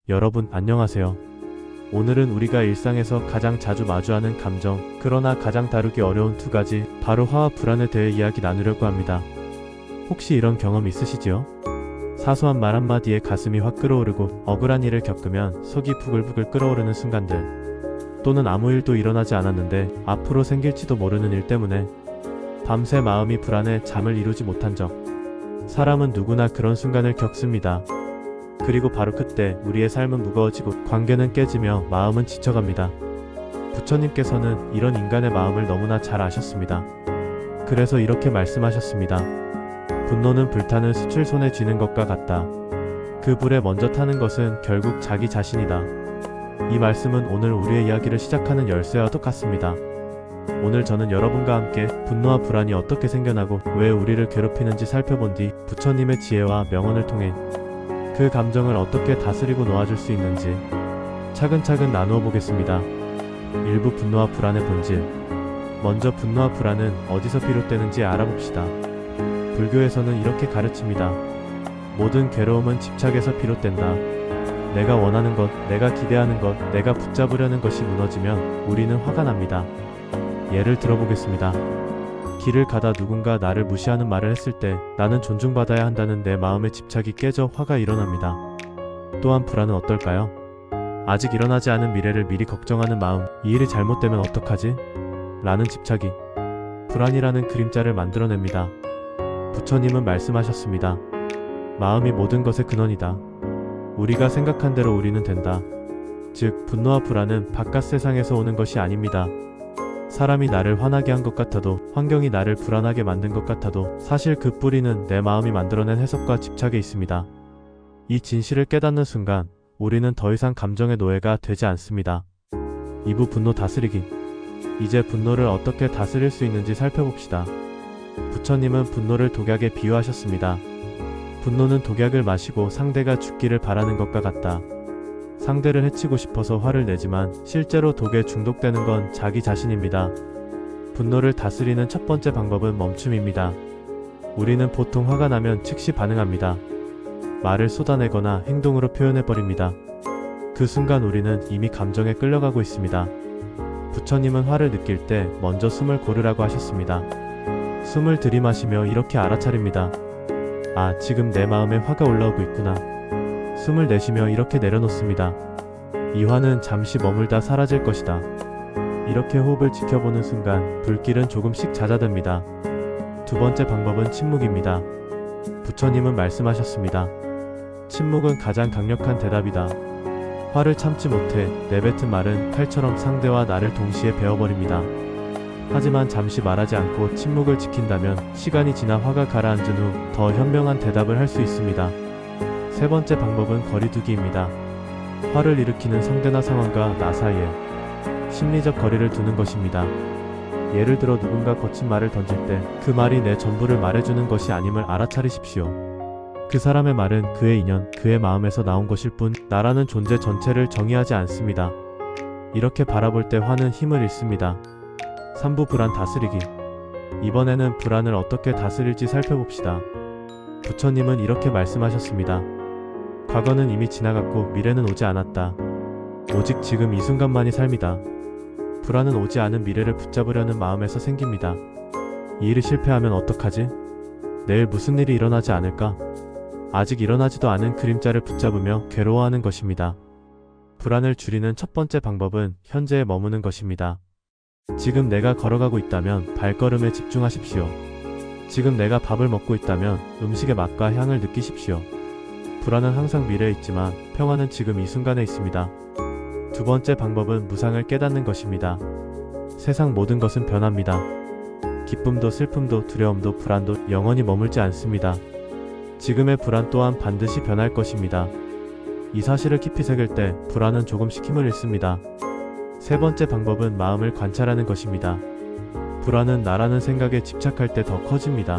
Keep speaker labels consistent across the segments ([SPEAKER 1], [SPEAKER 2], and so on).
[SPEAKER 1] 여러분 안녕하세요. 오늘은 우리가 일상에서 가장 자주 마주하는 감정, 그러나 가장 다루기 어려운 두 가지, 바로 화와 불안에 대해 이야기 나누려고 합니다. 혹시 이런 경험 있으시지요? 사소한 말 한마디에 가슴이 확 끓어오르고 억울한 일을 겪으면 속이 부글부글 끓어오르는 순간들, 또는 아무 일도 일어나지 않았는데 앞으로 생길지도 모르는 일 때문에 밤새 마음이 불안해 잠을 이루지 못한 적. 사람은 누구나 그런 순간을 겪습니다. 그리고 바로 그때 우리의 삶은 무거워지고 관계는 깨지며 마음은 지쳐갑니다. 부처님께서는 이런 인간의 마음을 너무나 잘 아셨습니다. 그래서 이렇게 말씀하셨습니다. 분노는 불타는 수출 손에 쥐는 것과 같다. 그 불에 먼저 타는 것은 결국 자기 자신이다. 이 말씀은 오늘 우리의 이야기를 시작하는 열쇠와 똑같습니다. 오늘 저는 여러분과 함께 분노와 불안이 어떻게 생겨나고 왜 우리를 괴롭히는지 살펴본 뒤 부처님의 지혜와 명언을 통해 그 감정을 어떻게 다스리고 놓아줄 수 있는지 차근차근 나누어 보겠습니다. 일부 분노와 불안의 본질. 먼저 분노와 불안은 어디서 비롯되는지 알아봅시다. 불교에서는 이렇게 가르칩니다. 모든 괴로움은 집착에서 비롯된다. 내가 원하는 것, 내가 기대하는 것, 내가 붙잡으려는 것이 무너지면 우리는 화가 납니다. 예를 들어보겠습니다. 길을 가다 누군가 나를 무시하는 말을 했을 때 나는 존중받아야 한다는 내 마음의 집착이 깨져 화가 일어납니다. 또한 불안은 어떨까요? 아직 일어나지 않은 미래를 미리 걱정하는 마음, 이 일이 잘못되면 어떡하지? 라는 집착이 불안이라는 그림자를 만들어냅니다. 부처님은 말씀하셨습니다. 마음이 모든 것의 근원이다. 우리가 생각한 대로 우리는 된다. 즉, 분노와 불안은 바깥 세상에서 오는 것이 아닙니다. 사람이 나를 화나게 한 것 같아도, 환경이 나를 불안하게 만든 것 같아도 사실 그 뿌리는 내 마음이 만들어낸 해석과 집착에 있습니다. 이 진실을 깨닫는 순간 우리는 더 이상 감정의 노예가 되지 않습니다. 2부 분노 다스리기. 이제 분노를 어떻게 다스릴 수 있는지 살펴봅시다. 부처님은 분노를 독약에 비유하셨습니다. 분노는 독약을 마시고 상대가 죽기를 바라는 것과 같다. 상대를 해치고 싶어서 화를 내지만 실제로 독에 중독되는 건 자기 자신입니다. 분노를 다스리는 첫 번째 방법은 멈춤입니다. 우리는 보통 화가 나면 즉시 반응합니다. 말을 쏟아내거나 행동으로 표현해버립니다. 그 순간 우리는 이미 감정에 끌려가고 있습니다. 부처님은 화를 느낄 때 먼저 숨을 고르라고 하셨습니다. 숨을 들이마시며 이렇게 알아차립니다. 아, 지금 내 마음에 화가 올라오고 있구나. 숨을 내쉬며 이렇게 내려놓습니다. 이 화는 잠시 머물다 사라질 것이다. 이렇게 호흡을 지켜보는 순간 불길은 조금씩 잦아듭니다. 두 번째 방법은 침묵입니다. 부처님은 말씀하셨습니다. 침묵은 가장 강력한 대답이다. 화를 참지 못해 내뱉은 말은 칼처럼 상대와 나를 동시에 베어버립니다. 하지만 잠시 말하지 않고 침묵을 지킨다면 시간이 지나 화가 가라앉은 후 더 현명한 대답을 할 수 있습니다. 세 번째 방법은 거리두기입니다. 화를 일으키는 상대나 상황과 나 사이에 심리적 거리를 두는 것입니다. 예를 들어 누군가 거친 말을 던질 때 그 말이 내 전부를 말해주는 것이 아님을 알아차리십시오. 그 사람의 말은 그의 인연, 그의 마음에서 나온 것일 뿐 나라는 존재 전체를 정의하지 않습니다. 이렇게 바라볼 때 화는 힘을 잃습니다. 3부 불안 다스리기. 이번에는 불안을 어떻게 다스릴지 살펴봅시다. 부처님은 이렇게 말씀하셨습니다. 과거는 이미 지나갔고 미래는 오지 않았다. 오직 지금 이 순간만이 삶이다. 불안은 오지 않은 미래를 붙잡으려는 마음에서 생깁니다. 이 일이 실패하면 어떡하지? 내일 무슨 일이 일어나지 않을까? 아직 일어나지도 않은 그림자를 붙잡으며 괴로워하는 것입니다. 불안을 줄이는 첫 번째 방법은 현재에 머무는 것입니다. 지금 내가 걸어가고 있다면 발걸음에 집중하십시오. 지금 내가 밥을 먹고 있다면 음식의 맛과 향을 느끼십시오. 불안은 항상 미래에 있지만 평화는 지금 이 순간에 있습니다. 두 번째 방법은 무상을 깨닫는 것입니다. 세상 모든 것은 변합니다. 기쁨도 슬픔도 두려움도 불안도 영원히 머물지 않습니다. 지금의 불안 또한 반드시 변할 것입니다. 이 사실을 깊이 새길 때 불안은 조금씩 힘을 잃습니다. 세 번째 방법은 마음을 관찰하는 것입니다. 불안은 나라는 생각에 집착할 때 더 커집니다.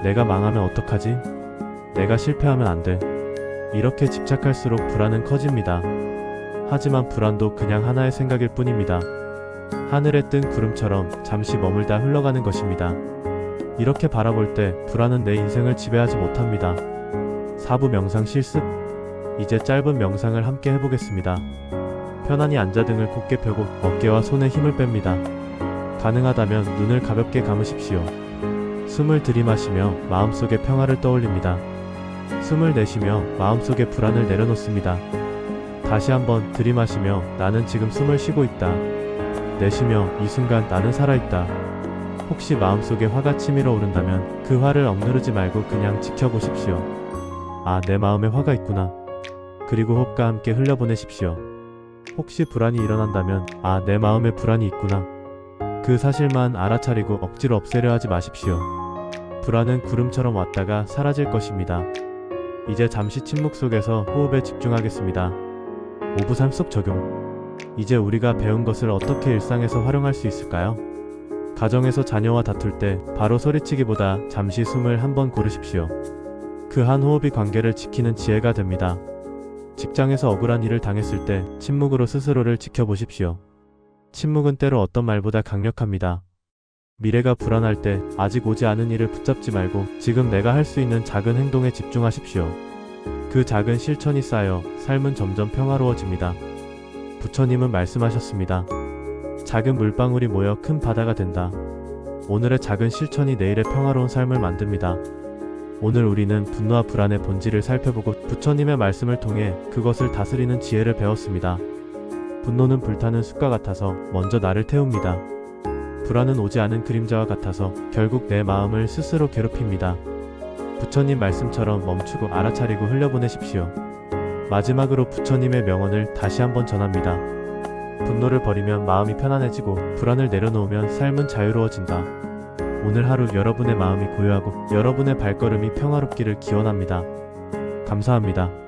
[SPEAKER 1] 내가 망하면 어떡하지? 내가 실패하면 안 돼. 이렇게 집착할수록 불안은 커집니다. 하지만 불안도 그냥 하나의 생각일 뿐입니다. 하늘에 뜬 구름처럼 잠시 머물다 흘러가는 것입니다. 이렇게 바라볼 때 불안은 내 인생을 지배하지 못합니다. 4부 명상 실습. 이제 짧은 명상을 함께 해보겠습니다. 편안히 앉아 등을 곧게 펴고 어깨와 손에 힘을 뺍니다. 가능하다면 눈을 가볍게 감으십시오. 숨을 들이마시며 마음속의 평화를 떠올립니다. 숨을 내쉬며 마음속의 불안을 내려놓습니다. 다시 한번 들이마시며 나는 지금 숨을 쉬고 있다. 내쉬며 이 순간 나는 살아있다. 혹시 마음속에 화가 치밀어 오른다면 그 화를 억누르지 말고 그냥 지켜보십시오. 아, 내 마음에 화가 있구나. 그리고 호흡과 함께 흘려보내십시오. 혹시 불안이 일어난다면 아, 내 마음에 불안이 있구나. 그 사실만 알아차리고 억지로 없애려 하지 마십시오. 불안은 구름처럼 왔다가 사라질 것입니다. 이제 잠시 침묵 속에서 호흡에 집중하겠습니다. 5부 삶 속 적용. 이제 우리가 배운 것을 어떻게 일상에서 활용할 수 있을까요? 가정에서 자녀와 다툴 때 바로 소리치기보다 잠시 숨을 한번 고르십시오. 그 한 호흡이 관계를 지키는 지혜가 됩니다. 직장에서 억울한 일을 당했을 때 침묵으로 스스로를 지켜보십시오. 침묵은 때로 어떤 말보다 강력합니다. 미래가 불안할 때 아직 오지 않은 일을 붙잡지 말고 지금 내가 할 수 있는 작은 행동에 집중하십시오. 그 작은 실천이 쌓여 삶은 점점 평화로워집니다. 부처님은 말씀하셨습니다. 작은 물방울이 모여 큰 바다가 된다. 오늘의 작은 실천이 내일의 평화로운 삶을 만듭니다. 오늘 우리는 분노와 불안의 본질을 살펴보고 부처님의 말씀을 통해 그것을 다스리는 지혜를 배웠습니다. 분노는 불타는 숯과 같아서 먼저 나를 태웁니다. 불안은 오지 않은 그림자와 같아서 결국 내 마음을 스스로 괴롭힙니다. 부처님 말씀처럼 멈추고 알아차리고 흘려보내십시오. 마지막으로 부처님의 명언을 다시 한번 전합니다. 분노를 버리면 마음이 편안해지고 불안을 내려놓으면 삶은 자유로워진다. 오늘 하루 여러분의 마음이 고요하고 여러분의 발걸음이 평화롭기를 기원합니다. 감사합니다.